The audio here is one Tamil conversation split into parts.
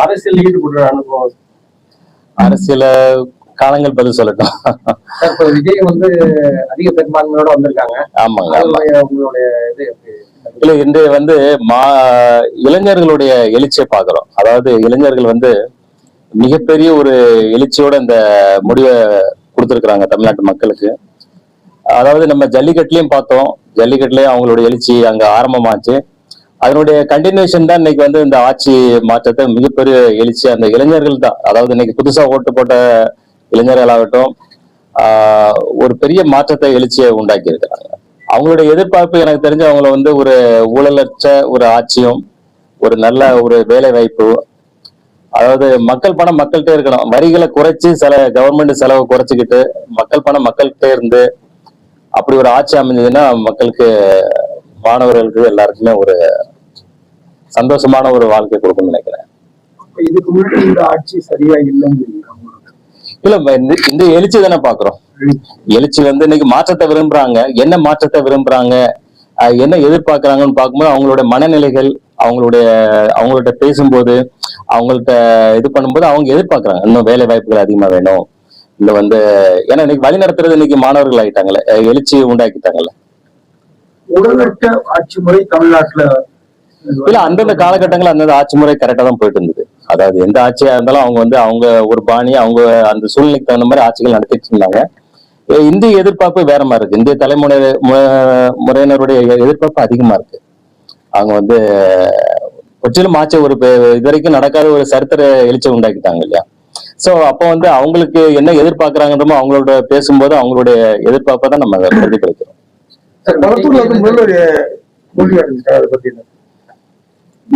அரசியல் ஈடுபடுற அனுபவம்? அரசியல காலங்கள் பதில் சொல்லட்டும். இப்ப விஜய் வந்து அதிக பெரும்பான்மையோட வந்திருக்காங்க. ஆமாங்க. உங்களுடைய இது இல்ல, இன்றைய வந்து இளைஞர்களுடைய எழுச்சியை பாக்குறோம். அதாவது இளைஞர்கள் வந்து மிகப்பெரிய ஒரு எழுச்சியோட இந்த முடிவை கொடுத்திருக்கிறாங்க தமிழ்நாட்டு மக்களுக்கு. அதாவது நம்ம ஜல்லிக்கட்டுலயும் பார்த்தோம், ஜல்லிக்கட்டுலயும் அவங்களுடைய எழுச்சி அங்க ஆரம்பமாச்சு. அதனுடைய கண்டினியூஷன் தான் இன்னைக்கு வந்து இந்த ஆட்சி மாற்றத்தை மிகப்பெரிய எழுச்சி அந்த இளைஞர்கள் தான். அதாவது இன்னைக்கு புதுசா ஓட்டு போட்ட இளைஞர்களாகட்டும் ஒரு பெரிய மாற்றத்தை எழுச்சியை உண்டாக்கி இருக்கிறாங்க. அவங்களுடைய எதிர்பார்ப்பு எனக்கு தெரிஞ்சு அவங்கள வந்து ஒரு ஊழலற்ற ஒரு ஆட்சியும் ஒரு நல்ல ஒரு வேலை வாய்ப்பு, அதாவது மக்கள் பணம் மக்கள்கிட்ட இருக்கணும், வரிகளை குறைச்சி கவர்மெண்ட் செலவை குறைச்சிக்கிட்டு மக்கள் பணம் மக்கள்கிட்ட இருந்து அப்படி ஒரு ஆட்சி அமைஞ்சதுன்னா மக்களுக்கு, மாணவர்களுக்கு எல்லாருக்குமே ஒரு சந்தோஷமான ஒரு வாழ்க்கை கொடுக்கும்னு நினைக்கிறேன். இதுக்கு முன்னாடி இந்த ஆட்சி சரியா இல்லைன்னு இல்ல, இந்த எழுச்சி தானே பாக்குறோம். எழுச்சி வந்து இன்னைக்கு மாற்றத்தை விரும்புறாங்க. என்ன மாற்றத்தை விரும்புறாங்க, என்ன எதிர்பார்க்கறாங்கன்னு பார்க்கும்போது அவங்களுடைய மனநிலைகள், அவங்கள்ட்ட பேசும்போது, அவங்கள்ட்ட இது பண்ணும்போது அவங்க எதிர்பார்க்கறாங்க இன்னும் வேலை வாய்ப்புகள் அதிகமா வேணும். இல்ல வந்து ஏன்னா இன்னைக்கு வழி நடத்துறது இன்னைக்கு மாணவர்கள் ஆயிட்டாங்கல்ல, எழுச்சி உண்டாக்கிட்டாங்கல்ல. உடனற்ற ஆட்சி முறை தமிழ்நாட்டுல இல்ல, அந்தந்த காலகட்டங்கள் அந்தந்த ஆட்சி முறை கரெக்டா தான் போயிட்டு இருந்தது. அதாவது எந்த ஆட்சியா இருந்தாலும் அவங்க ஒரு பாணி, அவங்க அந்த சூழ்நிலைக்கு தகுந்த மாதிரி ஆட்சிகள் நடத்திட்டு இருந்தாங்க. இந்திய எதிர்பார்ப்பு வேற மாதிரி இருக்கு. இந்திய முறையினருடைய எதிர்பார்ப்பு அதிகமா இருக்கு. அவங்க வந்து முற்றிலும் ஆட்சி ஒரு இது வரைக்கும் நடக்காத ஒரு சரித்திர எழுச்சி உண்டாக்கிட்டாங்க இல்லையா. சோ அப்போ வந்து அவங்களுக்கு என்ன எதிர்பார்க்கறாங்கன்றமோ அவங்களோட பேசும்போது அவங்களுடைய எதிர்பார்ப்பை தான் நம்ம பிரதிபலிக்கிறோம்.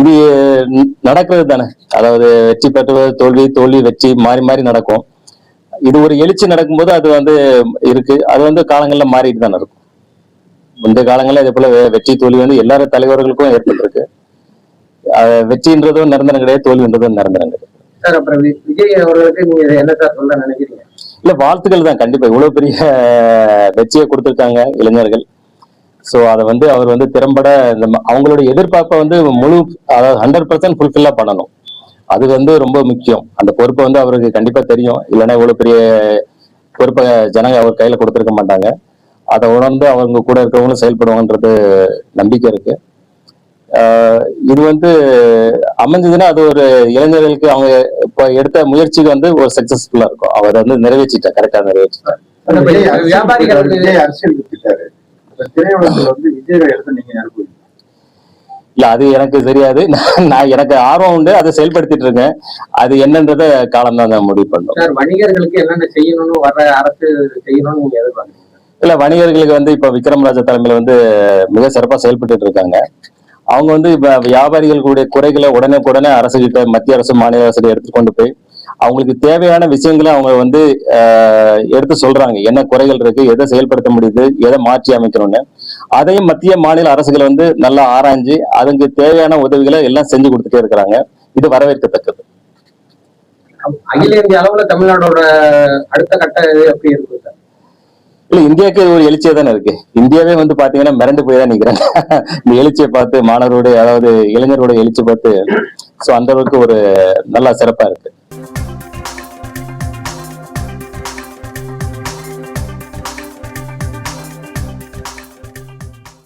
இது நடக்கிறது தானே. அதாவது வெற்றி பெற்றது தோல்வி, தோல்வி வெற்றி மாறி மாறி நடக்கும். இது ஒரு எழுச்சி நடக்கும்போது அது வந்து இருக்கு. அது வந்து காலங்கள்ல மாறிட்டு தானே இருக்கும். இந்த காலங்கள்ல இதே போல வெற்றி தோல்வி வந்து எல்லா தலைவர்களுக்கும் ஏற்பட்டிருக்கு. வெற்றின்றதும் நிரந்தரம் கிடையாது, தோல்வின்றதும் நிரந்தரம் கிடையாது. சார், அப்புறம் விஜய் அவர்களுக்கு நீங்க என்ன சார் சொல்ல நினைக்கிறீங்க? இல்ல, வாழ்த்துக்கள் தான். கண்டிப்பா இவ்வளவு பெரிய வெற்றியை கொடுத்திருக்காங்க இளைஞர்கள். சோ அதை வந்து அவர் வந்து திறம்பட அவங்களுடைய எதிர்பார்ப்பை வந்து அதாவது 100% ஃபுல்ஃபில்லா பண்ணணும். அது வந்து ரொம்ப முக்கியம். அந்த பொறுப்பை வந்து அவருக்கு கண்டிப்பா தெரியும். இல்லைன்னா இவ்வளவு பெரிய பொறுப்பை ஜனங்க அவர் கையில கொடுத்திருக்க மாட்டாங்க. அதை உணர்ந்து அவங்க கூட இருக்கிறவங்களும் செயல்படுவாங்கன்றது நம்பிக்கை இருக்கு. இது வந்து அமைஞ்சதுன்னா அது ஒரு இளைஞர்களுக்கு அவங்க இப்ப எடுத்த முயற்சிக்கு வந்து ஒரு சக்சஸ்ஃபுல்லா இருக்கும். அவர் வந்து நிறைவேற்றிட்டார், கரெக்டா நிறைவேற்றிட்டார். அரசியல் திரையுலகத்துல வந்து விஜய் எடுத்து நீங்க அனுப்புவீங்க? இல்ல, அது எனக்கு தெரியாது. எனக்கு ஆர்வம் உண்டு, அதை செயல்படுத்திட்டு இருக்கேன். அது என்னன்றத காலம் தான் முடிவு பண்ணும். வணிகர்களுக்கு என்னென்ன செய்யணும்னு வர அரசு செய்யணும்னு நீங்க எதிர்பார்க்கறீங்க? இல்ல, வணிகர்களுக்கு வந்து இப்ப விக்ரம் ராஜா தலைமையில வந்து மிக சிறப்பா செயல்பட்டு இருக்காங்க. அவங்க வந்து இப்ப வியாபாரிகளுடைய குறைகளை உடனே அரசு கிட்ட, மத்திய அரசு மாநில அரசு எடுத்துக்கொண்டு போய் அவங்களுக்கு தேவையான விஷயங்களை அவங்க வந்து எடுத்து சொல்றாங்க. என்ன குறைகள் இருக்கு, எதை செயல்படுத்த முடியுது, எதை மாற்றி அமைக்கணும்னு. அதையும் மத்திய மாநில அரசுகள் வந்து நல்லா ஆராய்ஞ்சு அதுக்கு தேவையான உதவிகளை எல்லாம் செஞ்சு கொடுத்துட்டே இருக்கிறாங்க. இது வரவேற்கத்தக்கது. அகில இந்திய அளவுல தமிழ்நாடோட அடுத்த கட்ட எப்படி இருக்கு? இல்ல, இந்தியாவுக்கு ஒரு எழுச்சியா தானே இருக்கு. இந்தியாவே வந்து பாத்தீங்கன்னா மிரண்டு போய் தான் நிக்கிறாங்க இந்த எழுச்சியை பார்த்து, மாணவருடைய அதாவது இளைஞருடைய எழுச்சி பார்த்து. சோ அந்த அளவுக்கு ஒரு நல்லா சிறப்பா இருக்கு.